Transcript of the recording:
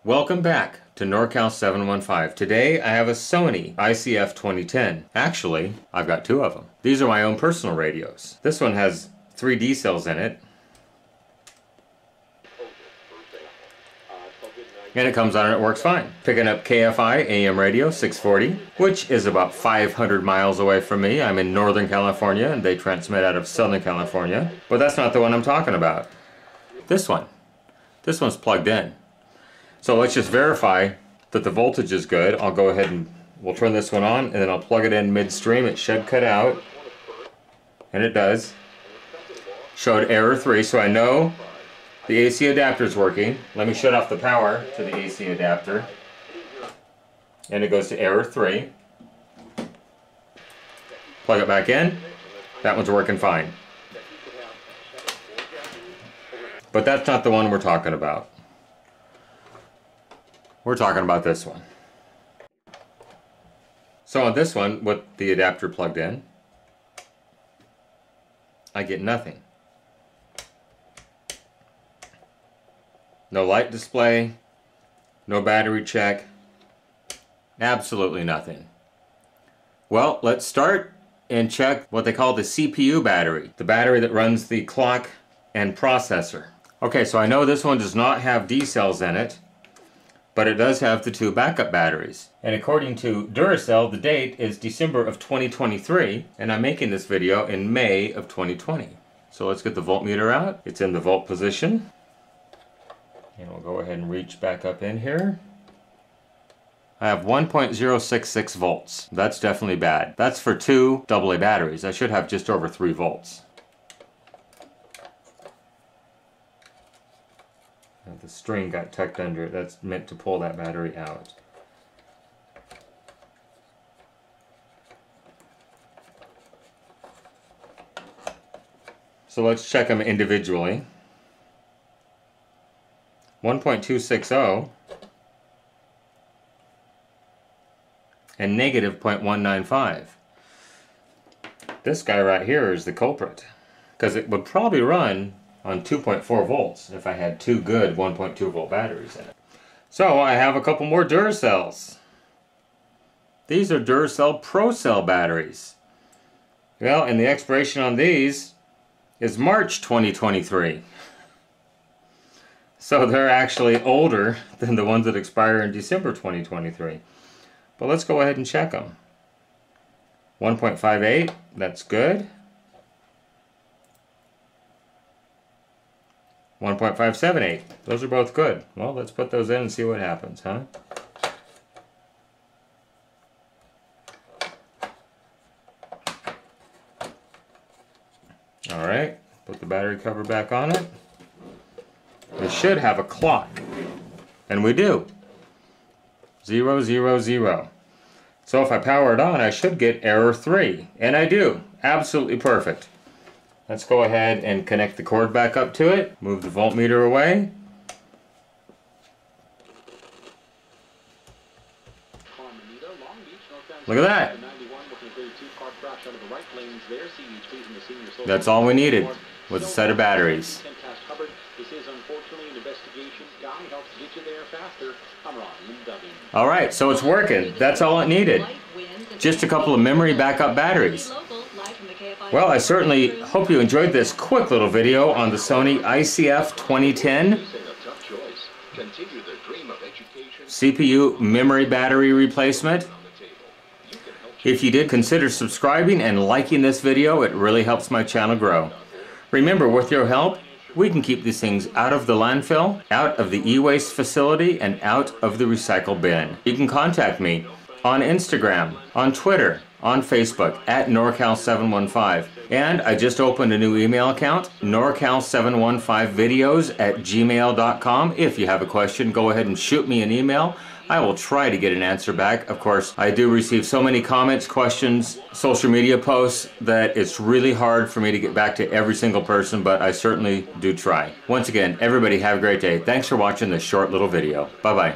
Welcome back to NorCal 715. Today I have a Sony Icf-2010. Actually, I've got two of them. These are my own personal radios. This one has 3 D cells in it. And it comes on and it works fine. Picking up KFI AM radio 640, which is about 500 miles away from me. I'm in Northern California and they transmit out of Southern California. But that's not the one I'm talking about. This one. This one's plugged in. So let's just verify that the voltage is good. I'll go ahead and we'll turn this one on and then I'll plug it in midstream. It should cut out. And it does. Showed error 3, so I know the AC adapter is working. Let me shut off the power to the AC adapter. And it goes to error 3. Plug it back in. That one's working fine. But that's not the one we're talking about. We're talking about this one. So on this one, with the adapter plugged in, I get nothing. No light display, no battery check, absolutely nothing. Well, let's start and check what they call the CPU battery, the battery that runs the clock and processor. Okay, so I know this one does not have D cells in it, but it does have the 2 backup batteries. And according to Duracell, the date is December of 2023, and I'm making this video in May of 2020. So let's get the voltmeter out. It's in the volt position. And we'll go ahead and reach back up in here. I have 1.066 volts. That's definitely bad. That's for 2 AA batteries. I should have just over 3 volts. And the string got tucked under it. That's meant to pull that battery out. So let's check them individually. 1.260 and negative 0.195. This guy right here is the culprit, because it would probably run on 2.4 volts if I had 2 good 1.2 volt batteries in it. So I have a couple more Duracells. These are Duracell Pro Cell batteries. Well, and the expiration on these is March 2023. So they're actually older than the ones that expire in December 2023. But let's go ahead and check them. 1.58, that's good. 1.578, those are both good. Well, let's put those in and see what happens, huh? Alright, put the battery cover back on it. We should have a clock, and we do. 0, 0, 0. So if I power it on, I should get error 3, and I do. Absolutely perfect. Let's go ahead and connect the cord back up to it. Move the voltmeter away. Look at that. That's all we needed, was a set of batteries. Alright, so it's working. That's all it needed. Just a couple of memory backup batteries. Well, I certainly hope you enjoyed this quick little video on the Sony Icf-2010 CPU memory battery replacement. If you did, consider subscribing and liking this video. It really helps my channel grow. Remember, with your help, we can keep these things out of the landfill, out of the e-waste facility, and out of the recycle bin. You can contact me on Instagram, on Twitter, on Facebook at NorCal715. And I just opened a new email account, NorCal715videos@gmail.com. If you have a question, go ahead and shoot me an email. I will try to get an answer back. Of course, I do receive so many comments, questions, social media posts that it's really hard for me to get back to every single person, but I certainly do try. Once again, everybody have a great day. Thanks for watching this short little video. Bye-bye.